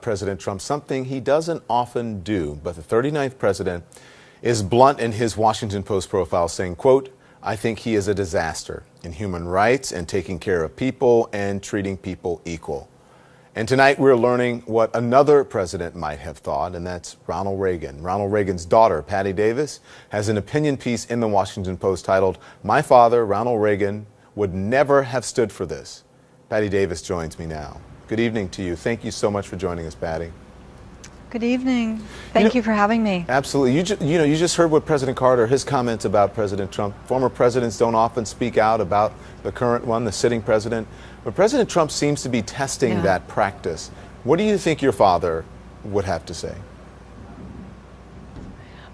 President Trump, something he doesn't often do. But the 39th president is blunt in his Washington Post profile, saying, quote, "I think he is a disaster in human rights and taking care of people and treating people equal." And tonight we're learning what another president might have thought, and that's Ronald Reagan. Ronald Reagan's daughter, Patty Davis, has an opinion piece in the Washington Post titled, "My Father, Ronald Reagan, Would Never Have Stood for This." Patty Davis joins me now. Good evening to you. Thank you so much for joining us, Patty. Good evening. Thank you for having me. Absolutely. You just heard what President Carter, his comments about President Trump. Former presidents don't often speak out about the current one, the sitting president. But President Trump seems to be testing that practice. What do you think your father would have to say?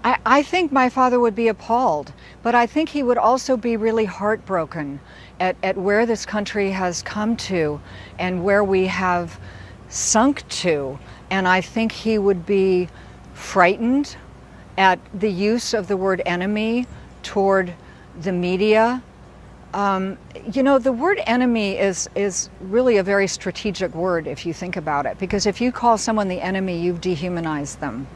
I think my father would be appalled, but I think he would also be really heartbroken at where this country has come to and where we have sunk to. And I think he would be frightened at the use of the word enemy toward the media. You know, the word enemy is really a very strategic word if you think about it, because if you call someone the enemy, you've dehumanized them.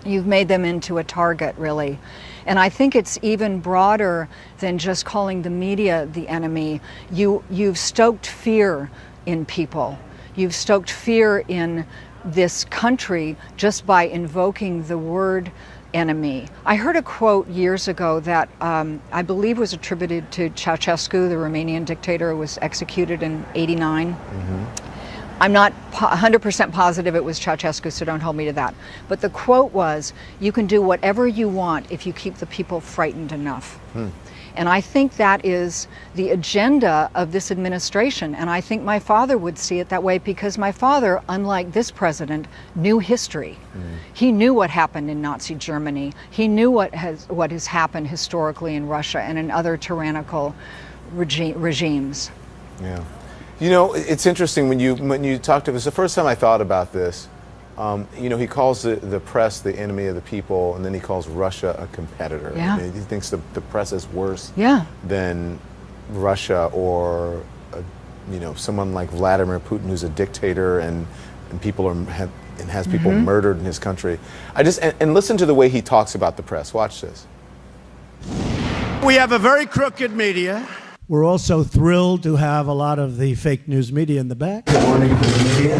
You've made them into a target, really. And I think it's even broader than just calling the media the enemy. You've stoked fear in people. You've stoked fear in this country just by invoking the word enemy. I heard a quote years ago that I believe was attributed to Ceausescu, the Romanian dictator who was executed in '89. I'm not 100% positive it was Ceausescu, so don't hold me to that. But the quote was, "You can do whatever you want if you keep the people frightened enough." And I think that is the agenda of this administration. And I think my father would see it that way, because my father, unlike this president, knew history. He knew what happened in Nazi Germany. He knew what has happened historically in Russia and in other tyrannical regimes. Yeah. You know, it's interesting when you talked to us. The first time I thought about this, you know, he calls the press the enemy of the people, and then he calls Russia a competitor. Yeah. I mean, he thinks the press is worse than Russia or, you know, someone like Vladimir Putin, who's a dictator and people has people murdered in his country. And listen to the way he talks about the press. Watch this. We have a very crooked media. We're also thrilled to have a lot of the fake news media in the back. Good morning to the media,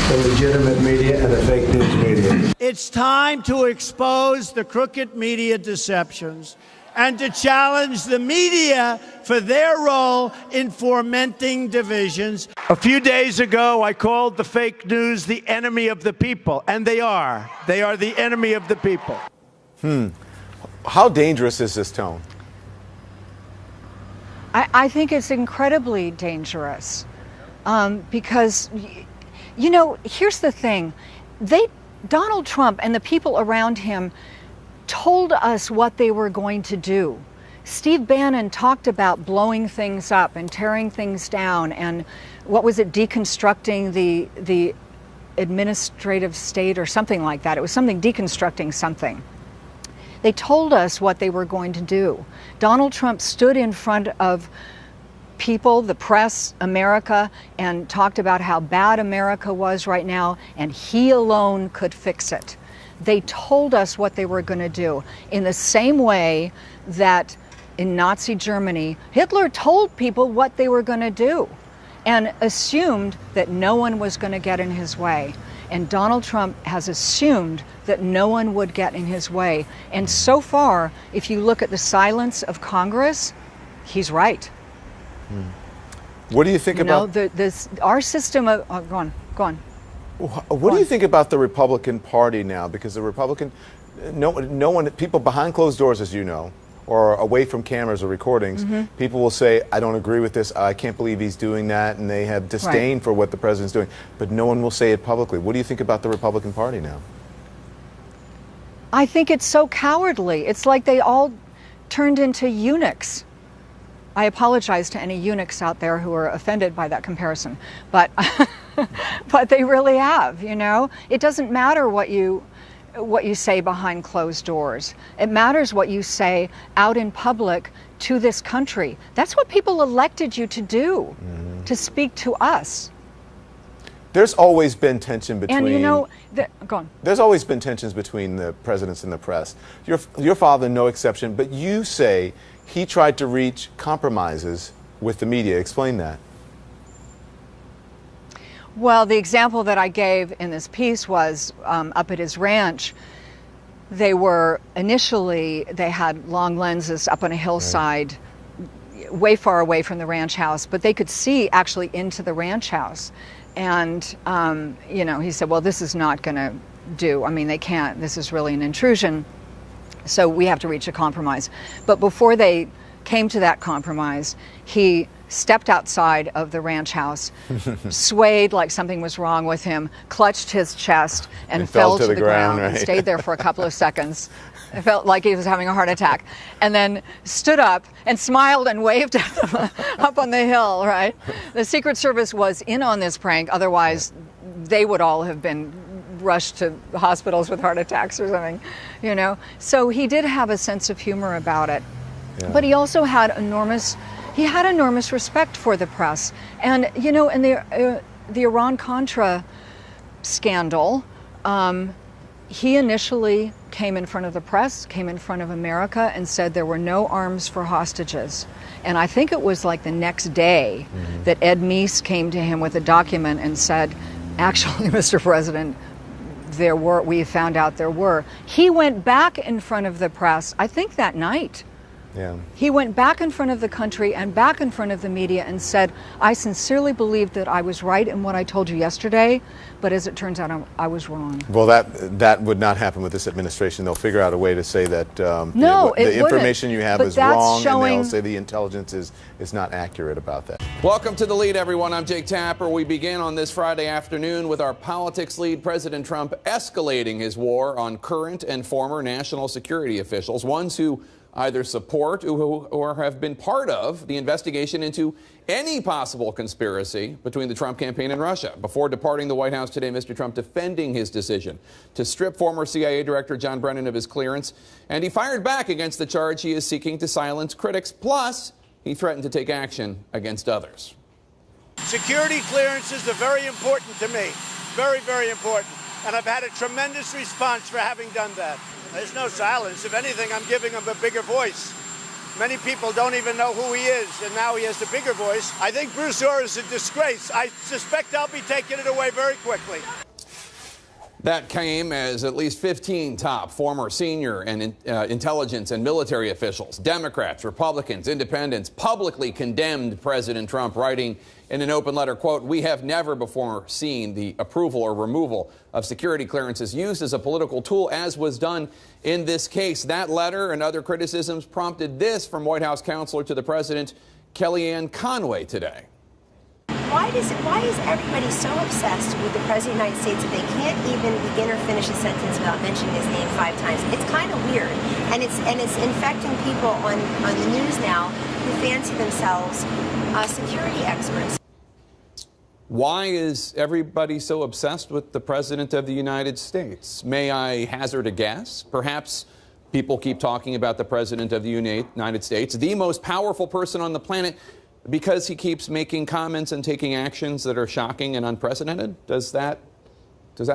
the legitimate media and the fake news media. It's time to expose the crooked media deceptions and to challenge the media for their role in fomenting divisions. A few days ago, I called the fake news the enemy of the people, and they are. They are the enemy of the people. How dangerous is this tone? I think it's incredibly dangerous because, you know, here's the thing. Donald Trump and the people around him told us what they were going to do. Steve Bannon talked about blowing things up and tearing things down and, what was it, deconstructing the administrative state or something like that. It was something, deconstructing something. They told us what they were going to do. Donald Trump stood in front of people, the press, America, and talked about how bad America was right now, and he alone could fix it. They told us what they were going to do, in the same way that in Nazi Germany, Hitler told people what they were going to do and assumed that no one was going to get in his way. And Donald Trump has assumed that no one would get in his way. And so far, if you look at the silence of Congress, he's right. What do you think about our system of go on. What do you think about the Republican Party now? Because the Republican, no one, people behind closed doors, as you know, or away from cameras or recordings, people will say, "I don't agree with this. I can't believe he's doing that," and they have disdain for what the president's doing. But no one will say it publicly. What do you think about the Republican Party now? I think it's so cowardly. It's like they all turned into eunuchs. I apologize to any eunuchs out there who are offended by that comparison, but but they really have. You know, it doesn't matter what you say behind closed doors. It matters what you say out in public to this country. That's what people elected you to do, to speak to us. There's always been tension between. And you know, go on. There's always been tensions between the presidents and the press. Your father, no exception. But you say he tried to reach compromises with the media. Explain that. Well, the example that I gave in this piece was up at his ranch. They had long lenses up on a hillside, way far away from the ranch house, but they could see actually into the ranch house. And, you know, he said, well, this is not going to do. I mean, they can't. This is really an intrusion. So we have to reach a compromise. But before they came to that compromise, he stepped outside of the ranch house, swayed like something was wrong with him, clutched his chest, and fell to the ground right? And stayed there for a couple of seconds. It felt like he was having a heart attack. And then stood up and smiled and waved at them up on the hill, right? The Secret Service was in on this prank. Otherwise, they would all have been rushed to hospitals with heart attacks or something, you know? So he did have a sense of humor about it. Yeah. But he also had enormous respect for the press. And, you know, in the Iran-Contra scandal, he initially came in front of the press, came in front of America, and said there were no arms for hostages. And I think it was like the next day that Ed Meese came to him with a document and said, actually, Mr. President, we found out there were. He went back in front of the press, I think that night. Yeah. He went back in front of the country and back in front of the media and said, I sincerely believe that I was right in what I told you yesterday, but as it turns out, I was wrong. Well, that would not happen with this administration. They'll figure out a way to say that the information you have is wrong, and they'll say the intelligence is not accurate about that. Welcome to The Lead, everyone. I'm Jake Tapper. We begin on this Friday afternoon with our politics lead, President Trump escalating his war on current and former national security officials, ones who either support or have been part of the investigation into any possible conspiracy between the Trump campaign and Russia. Before departing the White House today, Mr. Trump defending his decision to strip former CIA Director John Brennan of his clearance, and he fired back against the charge he is seeking to silence critics. Plus, he threatened to take action against others. Security clearances are very important to me. Very, very important. And I've had a tremendous response for having done that. There's no silence. If anything, I'm giving him a bigger voice. Many people don't even know who he is, and now he has a bigger voice. I think Bruce Orr is a disgrace. I suspect I'll be taking it away very quickly. That came as at least 15 top former senior and intelligence and military officials, Democrats, Republicans, independents, publicly condemned President Trump, writing in an open letter, quote, "We have never before seen the approval or removal of security clearances used as a political tool, as was done in this case." That letter and other criticisms prompted this from White House counselor to the president, Kellyanne Conway, today. Why is everybody so obsessed with the President of the United States that they can't even begin or finish a sentence without mentioning his name 5 times? It's kind of weird, and it's infecting people on the news now who fancy themselves security experts. Why is everybody so obsessed with the President of the United States? May I hazard a guess? Perhaps people keep talking about the President of the United States, the most powerful person on the planet, because he keeps making comments and taking actions that are shocking and unprecedented. Does that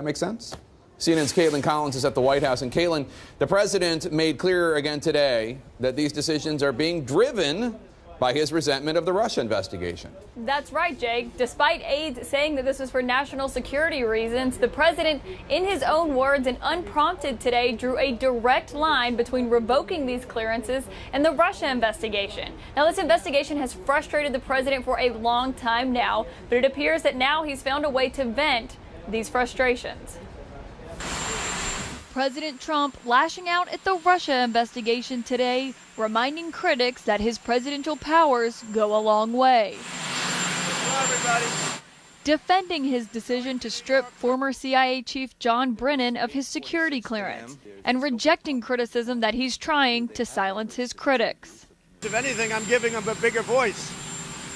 make sense? CNN's Caitlin Collins is at the White House. And Caitlin, the president made clear again today that these decisions are being driven by his resentment of the Russia investigation. That's right, Jake. Despite aides saying that this was for national security reasons, the president, in his own words and unprompted today, drew a direct line between revoking these clearances and the Russia investigation. Now, this investigation has frustrated the president for a long time now, but it appears that now he's found a way to vent these frustrations. President Trump lashing out at the Russia investigation today, reminding critics that his presidential powers go a long way. Hello, everybody. Defending his decision to strip former CIA Chief John Brennan of his security clearance and rejecting criticism that he's trying to silence his critics. If anything, I'm giving him a bigger voice.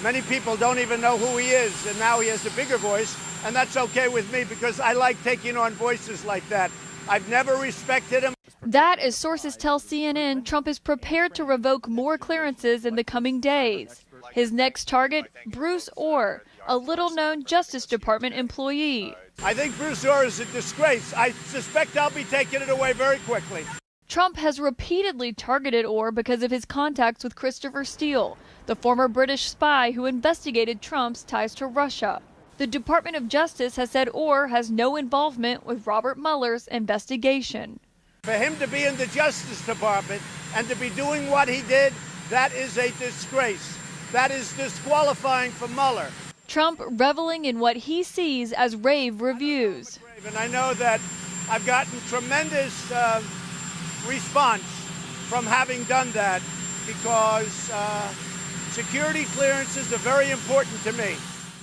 Many people don't even know who he is, and now he has a bigger voice, and that's okay with me because I like taking on voices like that. I've never respected him. That, as sources tell CNN, Trump is prepared to revoke more clearances in the coming days. His next target, Bruce Orr, a little-known Justice Department employee. I think Bruce Orr is a disgrace. I suspect I'll be taking it away very quickly. Trump has repeatedly targeted Orr because of his contacts with Christopher Steele, the former British spy who investigated Trump's ties to Russia. The Department of Justice has said Orr has no involvement with Robert Mueller's investigation. For him to be in the Justice Department and to be doing what he did, that is a disgrace. That is disqualifying for Mueller. Trump reveling in what he sees as rave reviews. And I know that I've gotten tremendous response from having done that because security clearances are very important to me.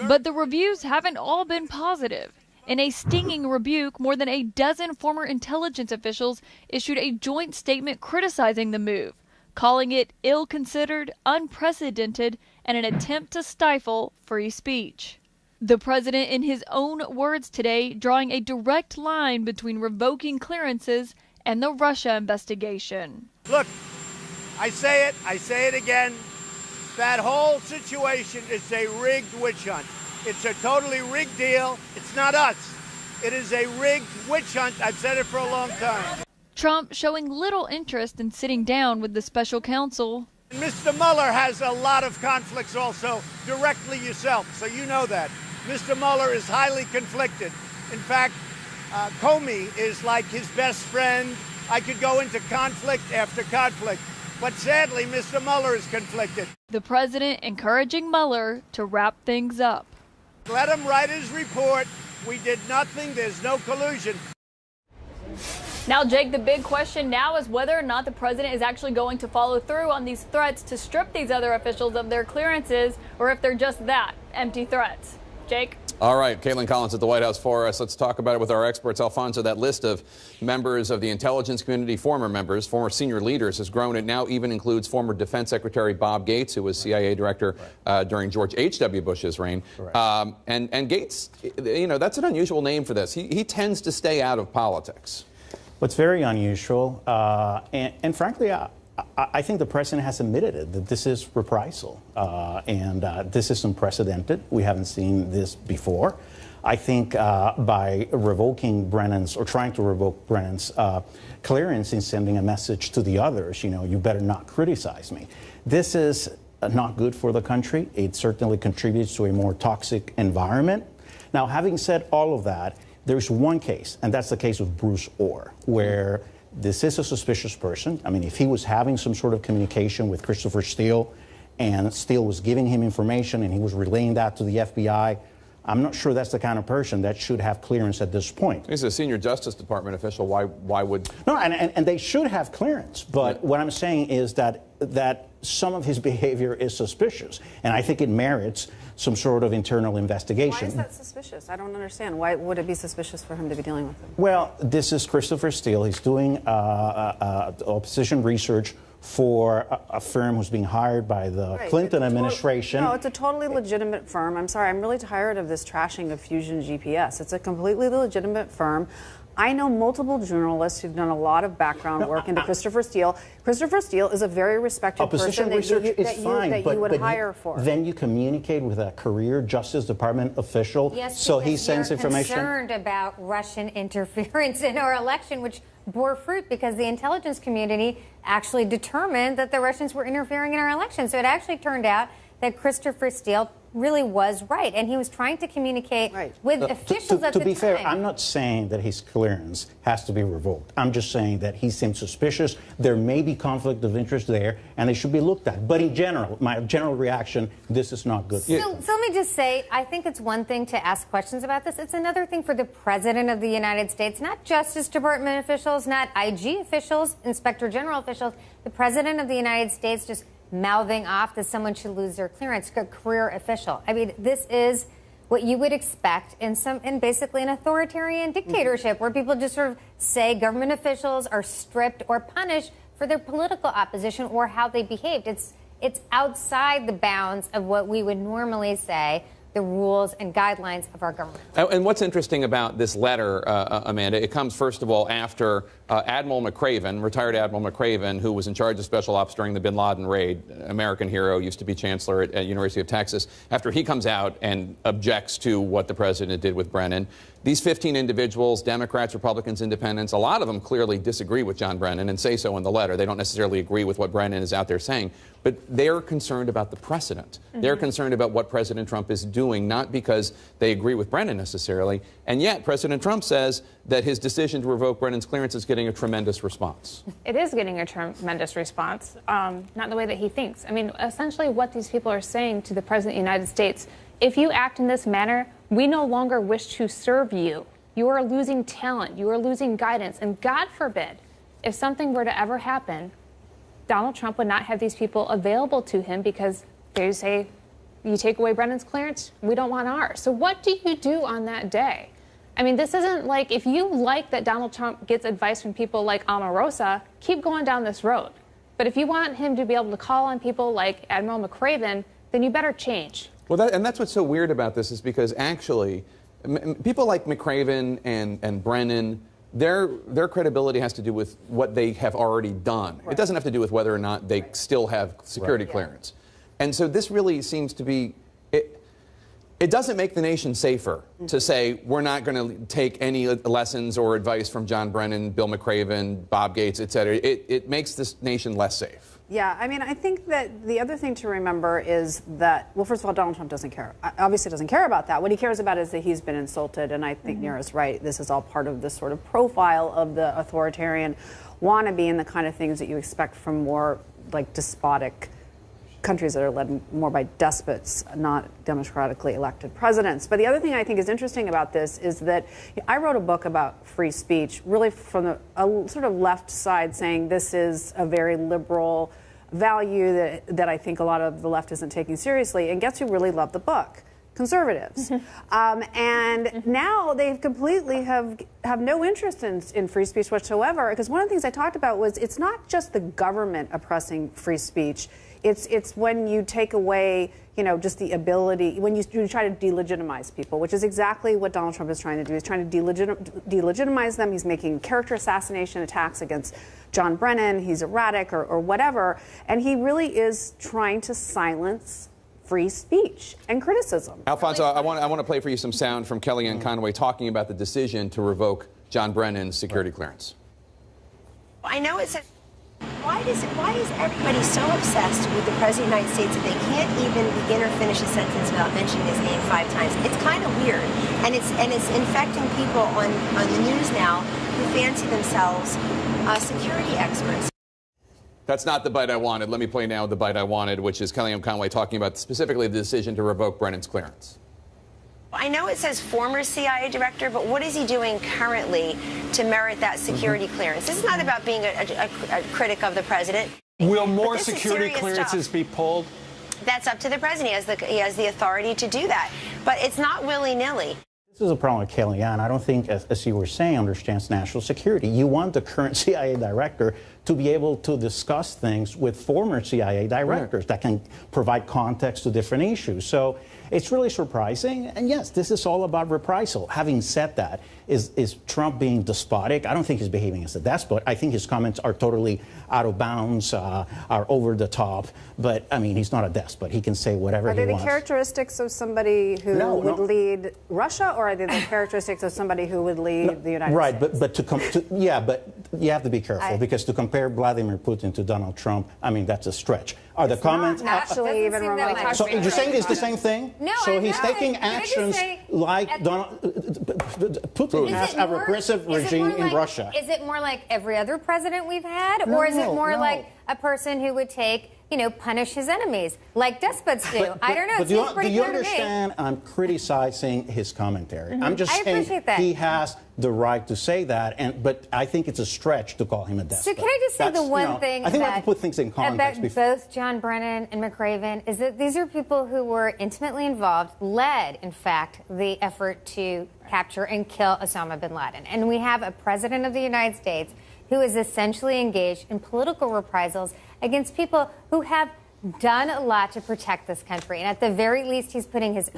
But the reviews haven't all been positive. In a stinging rebuke, more than a dozen former intelligence officials issued a joint statement criticizing the move, calling it ill-considered, unprecedented, and an attempt to stifle free speech. The president, in his own words today, drawing a direct line between revoking clearances and the Russia investigation. Look, I say it again. That whole situation is a rigged witch hunt. It's a totally rigged deal. It's not us. It is a rigged witch hunt. I've said it for a long time. Trump showing little interest in sitting down with the special counsel. Mr. Mueller has a lot of conflicts also, directly yourself, so you know that. Mr. Mueller is highly conflicted. In fact, Comey is like his best friend. I could go into conflict after conflict. But sadly, Mr. Mueller is conflicted. The president encouraging Mueller to wrap things up. Let him write his report. We did nothing. There's no collusion. Now, Jake, the big question now is whether or not the president is actually going to follow through on these threats to strip these other officials of their clearances, or if they're just that, empty threats. Jake? All right, Caitlin Collins at the White House for us. Let's talk about it with our experts. Alfonso, that list of members of the intelligence community, former members, former senior leaders, has grown. It now even includes former Defense Secretary Bob Gates, who was CIA director during George H.W. Bush's reign. And Gates, you know, that's an unusual name for this. He tends to stay out of politics. What's very unusual, and frankly, I think the president has admitted it, that this is reprisal, and this is unprecedented. We haven't seen this before. I think by revoking Brennan's, or trying to revoke Brennan's clearance in sending a message to the others, you know, you better not criticize me. This is not good for the country. It certainly contributes to a more toxic environment. Now, having said all of that, there's one case, and that's the case of Bruce Orr, where this is a suspicious person. I mean, if he was having some sort of communication with Christopher Steele, and Steele was giving him information and he was relaying that to the FBI, I'm not sure that's the kind of person that should have clearance at this point. He's a senior Justice Department official. Why would... No, and they should have clearance. But what I'm saying is that some of his behavior is suspicious. And I think it merits some sort of internal investigation. Why is that suspicious? I don't understand. Why would it be suspicious for him to be dealing with him? Well, this is Christopher Steele. He's doing opposition research for a firm who's being hired by the Clinton administration. No, it's a totally legitimate firm. I'm sorry, I'm really tired of this trashing of Fusion GPS. It's a completely legitimate firm. I know multiple journalists who've done a lot of background work into Christopher Steele. Christopher Steele is a very respected person that you would hire for. Then you communicate with a career Justice Department official, so he sends information. You're concerned about Russian interference in our election, which bore fruit because the intelligence community actually determined that the Russians were interfering in our election. So it actually turned out that Christopher Steele really was right, and he was trying to communicate with officials at the time. To be fair, I'm not saying that his clearance has to be revoked. I'm just saying that he seems suspicious. There may be conflict of interest there, and they should be looked at. But in general, my general reaction, this is not good. So let me just say, I think it's one thing to ask questions about this. It's another thing for the President of the United States, not Justice Department officials, not IG officials, Inspector General officials, the President of the United States just mouthing off that someone should lose their clearance, a career official. I mean, this is what you would expect in basically an authoritarian dictatorship where people just sort of say government officials are stripped or punished for their political opposition or how they behaved. It's outside the bounds of what we would normally say the rules and guidelines of our government. And what's interesting about this letter, Amanda, it comes, first of all, after Admiral McRaven, retired Admiral McRaven, who was in charge of special ops during the bin Laden raid, American hero, used to be chancellor at University of Texas, after he comes out and objects to what the president did with Brennan. These 15 individuals, Democrats, Republicans, Independents, a lot of them clearly disagree with John Brennan and say so in the letter. They don't necessarily agree with what Brennan is out there saying, but they're concerned about the precedent. They're concerned about what President Trump is doing, not because they agree with Brennan necessarily. And yet, President Trump says that his decision to revoke Brennan's clearance is getting a tremendous response. It is getting a tremendous response, not the way that he thinks. I mean, essentially what these people are saying to the President of the United States, if you act in this manner, we no longer wish to serve you. You are losing talent. You are losing guidance. And God forbid, if something were to ever happen, Donald Trump would not have these people available to him because they say, you take away Brennan's clearance, we don't want ours. So what do you do on that day? I mean, this isn't like, if you like that Donald Trump gets advice from people like Omarosa, keep going down this road. But if you want him to be able to call on people like Admiral McRaven, then you better change. Well, and that's what's so weird about this is because actually, people like McRaven and Brennan, their credibility has to do with what they have already done. Right. It doesn't have to do with whether or not they still have security clearance. And so this really seems to be, it doesn't make the nation safer to say we're not going to take any lessons or advice from John Brennan, Bill McRaven, Bob Gates, et cetera. It makes this nation less safe. Yeah, I mean, I think that the other thing to remember is that, well, first of all, Donald Trump doesn't care. Obviously doesn't care about that. What he cares about is that he's been insulted, and I think Neera's right. This is all part of this sort of profile of the authoritarian wannabe and the kind of things that you expect from more, like, despotic countries that are led more by despots, not democratically elected presidents. But the other thing I think is interesting about this is that I wrote a book about free speech, really from a sort of left side, saying this is a very liberal value that I think a lot of the left isn't taking seriously. And guess who really loved the book? Conservatives. And now they completely have no interest in free speech whatsoever, because one of the things I talked about was it's not just the government oppressing free speech. It's when you take away, you know, just the ability, when you try to delegitimize people, which is exactly what Donald Trump is trying to do. He's trying to delegitimize them. He's making character assassination attacks against John Brennan. He's erratic or whatever. And he really is trying to silence free speech and criticism. Alfonso, I want to play for you some sound from Kellyanne Conway talking about the decision to revoke John Brennan's security clearance. I know it says, why is everybody so obsessed with the President of the United States that they can't even begin or finish a sentence without mentioning his name 5 times? It's kind of weird, and it's infecting people on the news now who fancy themselves security experts. That's not the bite I wanted. Let me play now the bite I wanted, which is Kellyanne Conway talking about specifically the decision to revoke Brennan's clearance. I know it says former CIA director, but what is he doing currently to merit that security clearance? This is not about being a critic of the president. Will more security clearances be pulled? That's up to the president. He has the authority to do that. But it's not willy-nilly. This is a problem with Kellyanne. I don't think, as you were saying, understands national security. You want the current CIA director to be able to discuss things with former CIA directors that can provide context to different issues. So it's really surprising. And yes, this is all about reprisal. Having said that, is Trump being despotic? I don't think he's behaving as a despot. I think his comments are totally out of bounds, are over the top. But, I mean, he's not a despot. He can say whatever he wants. Are they the characteristics of somebody who would lead Russia, or are they the characteristics of somebody who would lead the United States? Right, but you have to be careful, because to compare Vladimir Putin to Donald Trump, I mean, that's a stretch. Are the comments actually even remotely? So you're saying it's the same thing? No, so he's taking actions like Putin has a repressive regime in Russia. Is it more like every other president we've had, or is it more like a person who would take, you know, punish his enemies like despots do? I don't know. Do you understand? I'm criticizing his commentary. I'm just saying he has the right to say that, but I think it's a stretch to call him a despot. So can I just say the one thing I think we have to put things in context about both John Brennan and McRaven is that these are people who were intimately involved, led, in fact, the effort to capture and kill Osama bin Laden. And we have a president of the United States who is essentially engaged in political reprisals against people who have done a lot to protect this country. And at the very least, he's putting his own